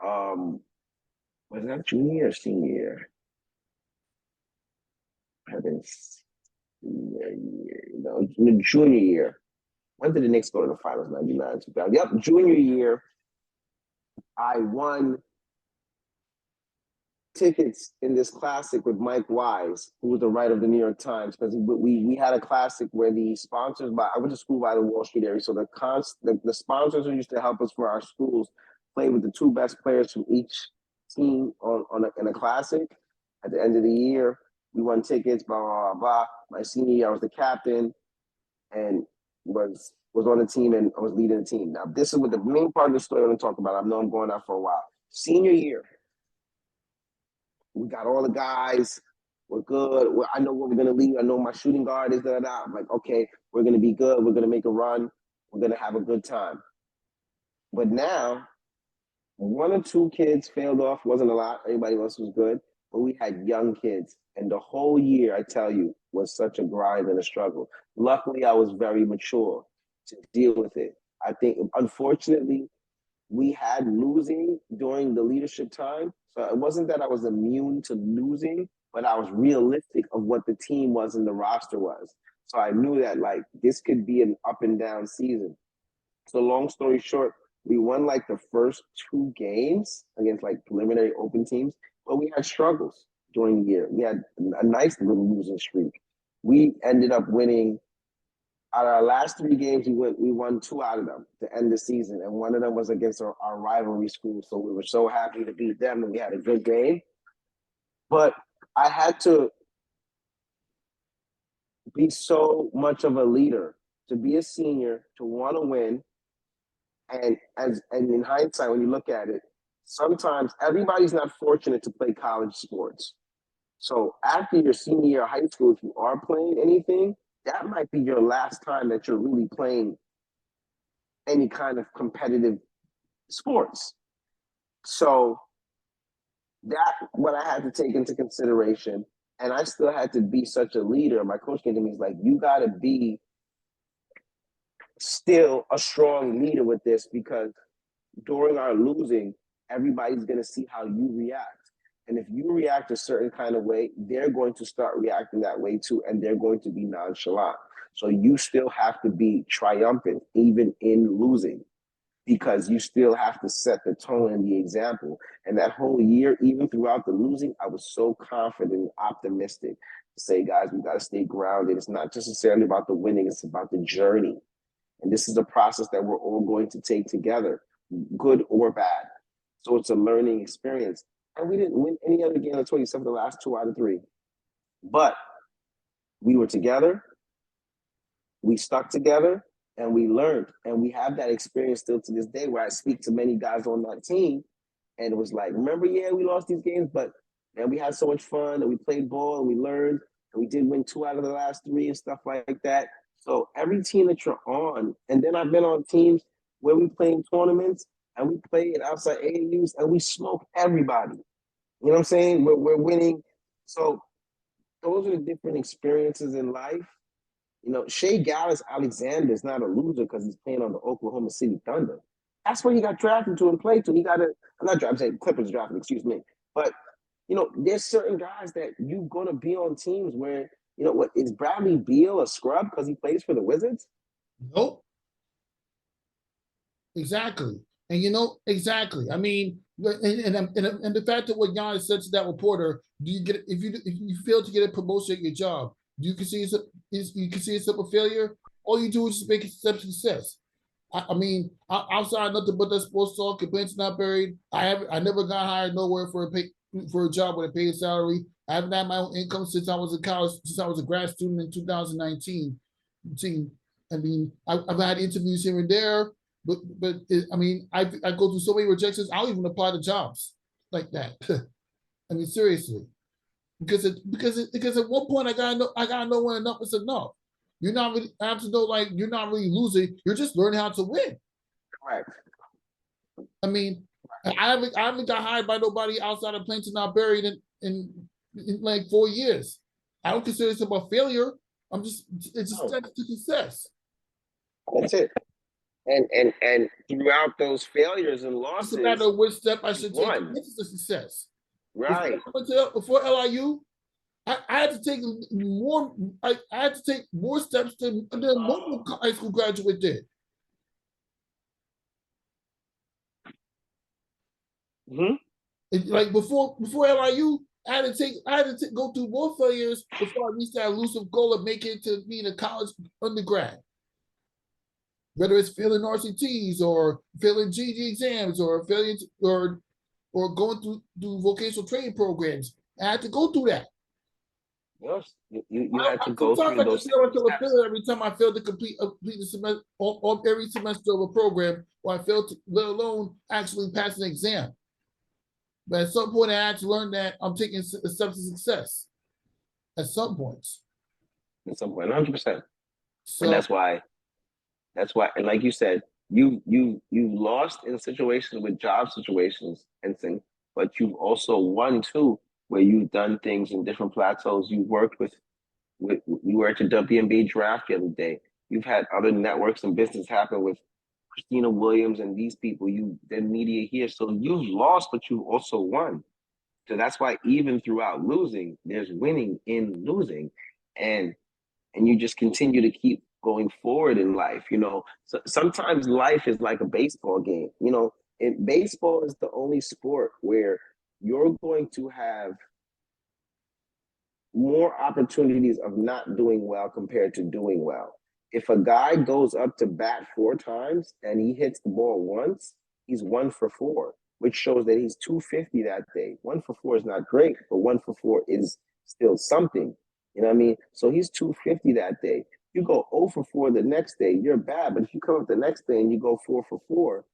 was that junior or senior year? I think senior year, the junior year. When did the Knicks go to the finals? 99, 2000. Yep, junior year. I won tickets in this classic with Mike Wise, who was the writer of the New York Times, because we had a classic where the sponsors, I went to school by the Wall Street area, so the sponsors who used to help us for our schools played with the 2 best players from each team in a classic. At the end of the year, we won tickets, blah, blah, blah, blah. My senior year, I was the captain and was on the team and I was leading the team. Now, this is what the main part of the story I want to talk about. I know I'm going out for a while. Senior year, we got all the guys. We're good. I know what we're going to lead. I know my shooting guard is that. I'm like, okay, we're going to be good. We're going to make a run. We're going to have a good time. But now, 1 or 2 kids failed off. Wasn't a lot. Everybody else was good. But we had young kids. And the whole year, I tell you, was such a grind and a struggle. Luckily, I was very mature to deal with it. I think, unfortunately, we had losing during the leadership time. So it wasn't that I was immune to losing, but I was realistic of what the team was and the roster was. So I knew that like this could be an up and down season. So long story short, we won like the first 2 games against like preliminary open teams, but we had struggles during the year. We had a nice little losing streak. We ended up winning out of our last 3 games. We won 2 out of them to end the season, and one of them was against our rivalry school. So we were so happy to beat them, and we had a good game. But I had to be so much of a leader to be a senior, to want to win. And in hindsight, when you look at it, sometimes everybody's not fortunate to play college sports. So after your senior year of high school, if you are playing anything, that might be your last time that you're really playing any kind of competitive sports. So that what I had to take into consideration. And I still had to be such a leader. My coach came to me, he's like, you got to be still a strong leader with this, because during our losing, everybody's going to see how you react. And if you react a certain kind of way, they're going to start reacting that way too, and they're going to be nonchalant. So you still have to be triumphant even in losing, because you still have to set the tone and the example. And that whole year, even throughout the losing, I was so confident and optimistic to say, guys, we got to stay grounded. It's not necessarily about the winning, it's about the journey. And this is a process that we're all going to take together, good or bad. So it's a learning experience. And we didn't win any other game except for the last 2 out of 3. But we were together, we stuck together, and we learned. And we have that experience still to this day, where I speak to many guys on that team, and it was like, remember, yeah, we lost these games, but man, we had so much fun, and we played ball, and we learned, and we did win 2 out of the last 3 and stuff like that. So every team that you're on, and then I've been on teams where we play in tournaments, and we played outside AAUs, and we smoke everybody. You know what I'm saying? We're winning. So those are the different experiences in life. You know, Shea Gilgeous-Alexander is not a loser because he's playing on the Oklahoma City Thunder. That's where he got drafted to and played to. I'm not drafted, saying Clippers drafted, excuse me. But, you know, there's certain guys that you're going to be on teams where, you know, what is Bradley Beal a scrub because he plays for the Wizards? Nope. Exactly. And you know, exactly. I mean, and the fact that what Giannis said to that reporter, do you get if you fail to get a promotion at your job, do you consider it's a failure? All you do is just make it a success. I mean, outside nothing but that sports talk, complaints not buried. I never got hired nowhere for a job with a paid salary. I haven't had my own income since I was in college, since I was a grad student in 2019. I mean, I've had interviews here and there, but I mean, I go through so many rejections. I don't even apply to jobs like that. I mean, seriously, because at one point I gotta know when enough is enough. You're not really I have to know, like, you're not really losing. You're just learning how to win. Correct. I mean, I haven't got hired by nobody outside of Plainton Not Buried in like 4 years. I don't consider this about failure. It's just steps to success. That's it. And throughout those failures and losses, it's a matter of which step I should take to get to success. Right. Before LIU, I had to take more. I had to take more steps than normal high school graduate did. Mm-hmm. Like before LIU, I had to go through more failures before I reached that elusive goal of making it to being a college undergrad. Whether it's failing RCTs or failing GD exams or failing or going through vocational training programs, I had to go through that. Yes, you had to go through those steps. Every time I failed to complete the semester, on every semester of a program, or I failed to, let alone actually pass an exam. But at some point, I had to learn that I'm taking steps to success. At some points. At some point, 100%. So, and that's why, and like you said, you lost in situations with job situations and things, but you've also won too, where you've done things in different plateaus. You worked you were at your WNBA draft the other day. You've had other networks and business happen with Christina Williams and these people, the media here. So you've lost, but you've also won. So that's why even throughout losing, there's winning in losing. And you just continue to keep going forward in life. So sometimes life is like a baseball game. And baseball is the only sport where you're going to have more opportunities of not doing well compared to doing well. If a guy goes up to bat 4 times and he hits the ball once, he's 1 for 4, which shows that he's 250 that day. 1 for 4 is not great, but 1 for 4 is still something. You know what I mean? So he's 250 that day. You go 0 for 4 the next day, you're bad. But if you come up the next day and you go 4 for 4,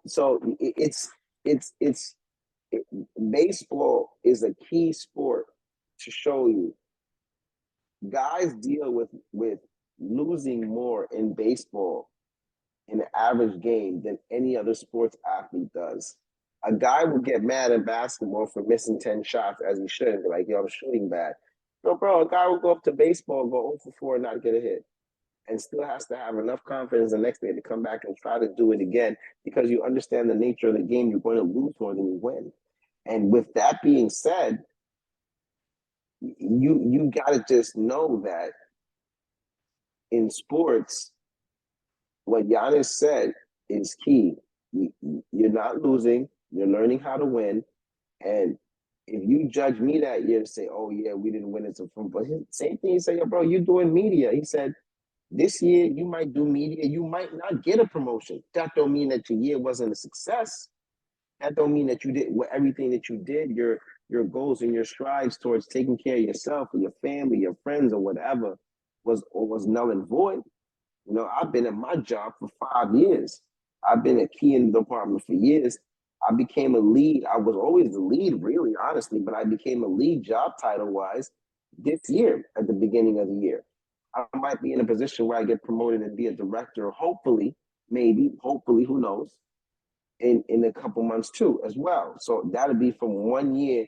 so baseball is a key sport to show you guys deal with losing more in baseball in the average game than any other sports athlete does. A guy will get mad in basketball for missing 10 shots as he should and be like, I'm shooting bad. No, bro, a guy will go up to baseball, go 0 for 4 and not get a hit, and still has to have enough confidence the next day to come back and try to do it again, because you understand the nature of the game. You're going to lose more than you win. And with that being said, you got to just know that in sports, what Giannis said is key. You're not losing. You're learning how to win. And if you judge me that year to say, oh, yeah, we didn't win it, but same thing, he said, yo, bro, you're doing media. He said, this year you might do media. You might not get a promotion. That don't mean that your year wasn't a success. That don't mean that you did everything that you did, your goals and your strides towards taking care of yourself or your family, your friends, or whatever was null and void. I've been at my job for 5 years. I've been a key in the department for years. I became a lead. I was always the lead, really, honestly, but I became a lead job title-wise this year at the beginning of the year. I might be in a position where I get promoted and be a director, hopefully, who knows, in a couple months too, as well. So that'll be from 1 year.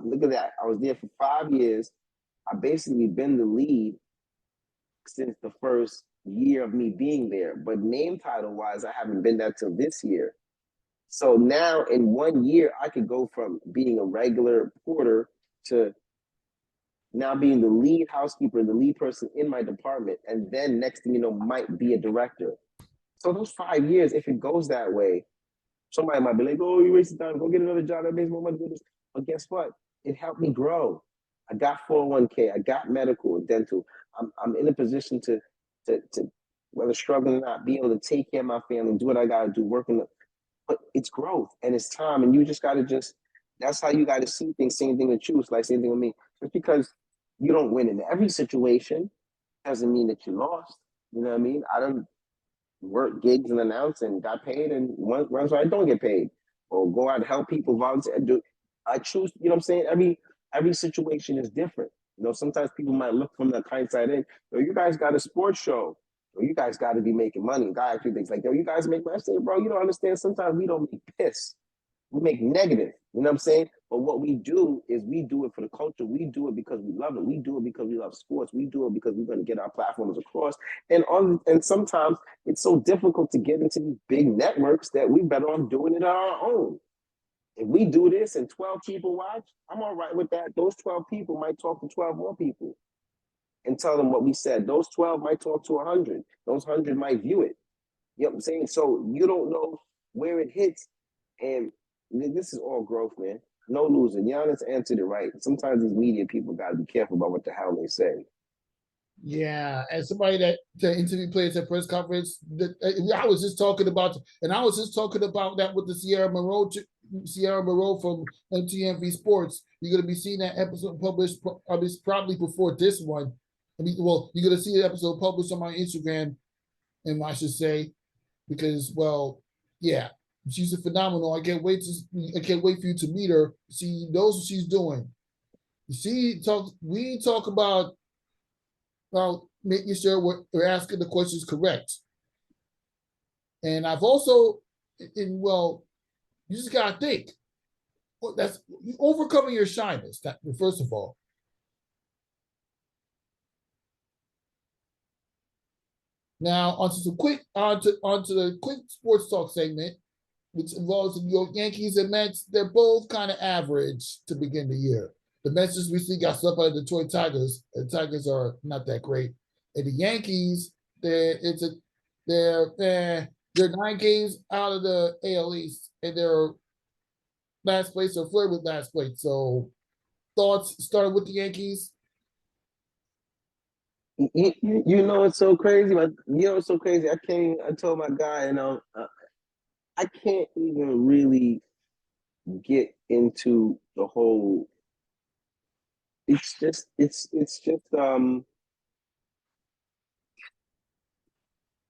Look at that. I was there for 5 years. I basically been the lead since the first year of me being there. But name title wise, I haven't been that till this year. So now in 1 year, I could go from being a regular porter to now being the lead housekeeper, the lead person in my department. And then next thing you know, might be a director. So those 5 years, if it goes that way, somebody might be like, oh, you wasted time. Go get another job that makes more money. But guess what? It helped me grow. I got 401k. I got medical and dental. I'm in a position to whether struggling or not, be able to take care of my family, do what I got to do, working. But it's growth and it's time. And you just got to that's how you got to see things. Same thing with you. It's like same thing with me. Just because you don't win in every situation doesn't mean that you lost. You know what I mean? I don't work gigs and announce and got paid, and once I don't get paid, or go out and help people, volunteer. I choose, you know what I'm saying? Every situation is different. Sometimes people might look from the hindsight in, you guys got a sports show, or you guys got to be making money. A guy actually thinks like, you guys make money. I say, bro, you don't understand. Sometimes we don't make piss. We make negative. You know what I'm saying? But what we do is we do it for the culture. We do it because we love it. We do it because we love sports. We do it because we're going to get our platforms across. And sometimes it's so difficult to get into these big networks that we better off doing it on our own. If we do this and 12 people watch, I'm all right with that. Those 12 people might talk to 12 more people and tell them what we said. Those 12 might talk to 100. Those 100 might view it. You know what I'm saying? So you don't know where it hits. And this is all growth, man. No losing. Giannis answered it right. Sometimes these media people got to be careful about what the hell they say. Yeah, as somebody that interview players at press conference, I was just talking about that with the Sierra Moreau from MTMV Sports. You're going to be seeing that episode published probably before this one. You're going to see the episode published on my Instagram, and I should say, because, yeah, she's a phenomenal. I can't wait for you to meet her. She knows what she's doing. We talk about making sure we're asking the questions correct. And I've also, you just gotta think. That's overcoming your shyness. First of all. Now onto the quick sports talk segment, which involves the New York Yankees and Mets. They're both kind of average to begin the year. The Mets just recently got swept by the Detroit Tigers. The Tigers are not that great. And the Yankees, they're 9 games out of the AL East, and they're last place or flirt with last place. So thoughts starting with the Yankees. You know it's so crazy. It's so crazy. I told my guy, I can't even really get into the whole. It's just the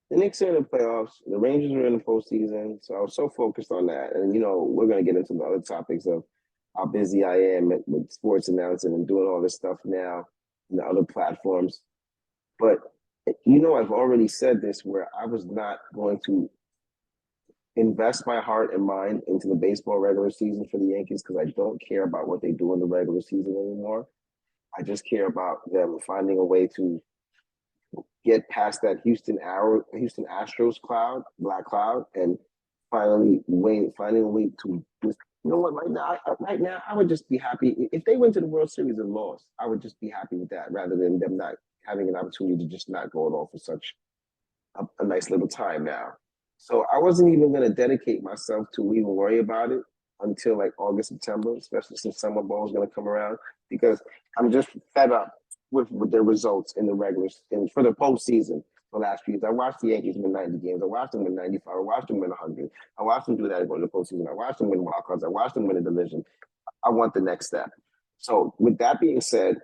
Knicks are in the playoffs. The Rangers are in the postseason. So I was so focused on that. And, we're going to get into the other topics of how busy I am with sports announcing and doing all this stuff now and the other platforms. But, I've already said this where I was not going to invest my heart and mind into the baseball regular season for the Yankees because I don't care about what they do in the regular season anymore. I just care about them finding a way to get past that Houston Astros black cloud, and finding a way to just, right now, I would just be happy if they went to the World Series and lost. I would just be happy with that rather than them not having an opportunity to just not go it off for such a nice little time now. So I wasn't even going to dedicate myself to even worry about it until like August, September, especially since summer ball is going to come around, because I'm just fed up with their results in the regulars and for the postseason. The last few years, I watched the Yankees win 90 games. I watched them win 95. I watched them win 100. I watched them do that going to the postseason. I watched them win wild cards. I watched them win a division. I want the next step. So with that being said,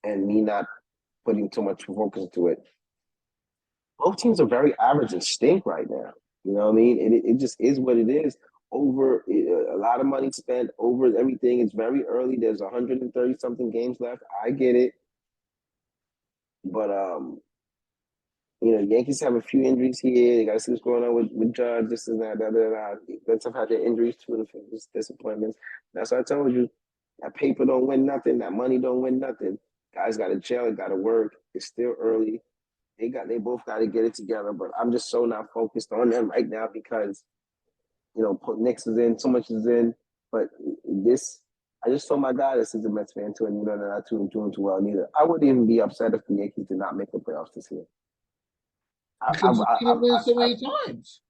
and me not putting too much focus into it, both teams are very average and stink right now. You know what I mean? It just is what it is. Over a lot of money spent over everything. It's very early. There's 130 something games left. I get it, but Yankees have a few injuries here. They got to see what's going on with Judge. This and that. Mets have had their injuries too, and disappointments. That's what I told you. That paper don't win nothing. That money don't win nothing. Guys got to chill. Got to work. It's still early. They both got to get it together. But I'm just so not focused on them right now because Knicks is in, so much is in. But I just told my guy this is a Mets fan too, and they're not doing too well neither. I wouldn't even be upset if the Yankees did not make the playoffs this year. Because you've seen them win so many times.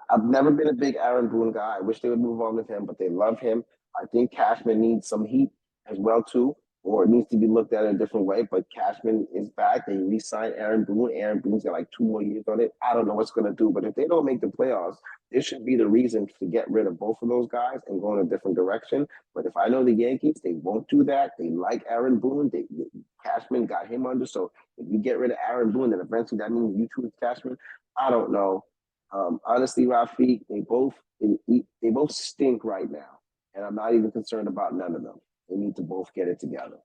I've never been a big Aaron Boone guy. I wish they would move on with him, but they love him. I think Cashman needs some heat as well too, or it needs to be looked at in a different way. But Cashman is back. They re-signed Aaron Boone. Aaron Boone's got like 2 more years on it. I don't know what's going to do, but if they don't make the playoffs, this should be the reason to get rid of both of those guys and go in a different direction. But if I know the Yankees, they won't do that. They like Aaron Boone. Cashman got him under. So if you get rid of Aaron Boone, then eventually that means you choose Cashman. I don't know. Honestly, Rafique, they both stink right now, and I'm not even concerned about none of them. They need to both get it together.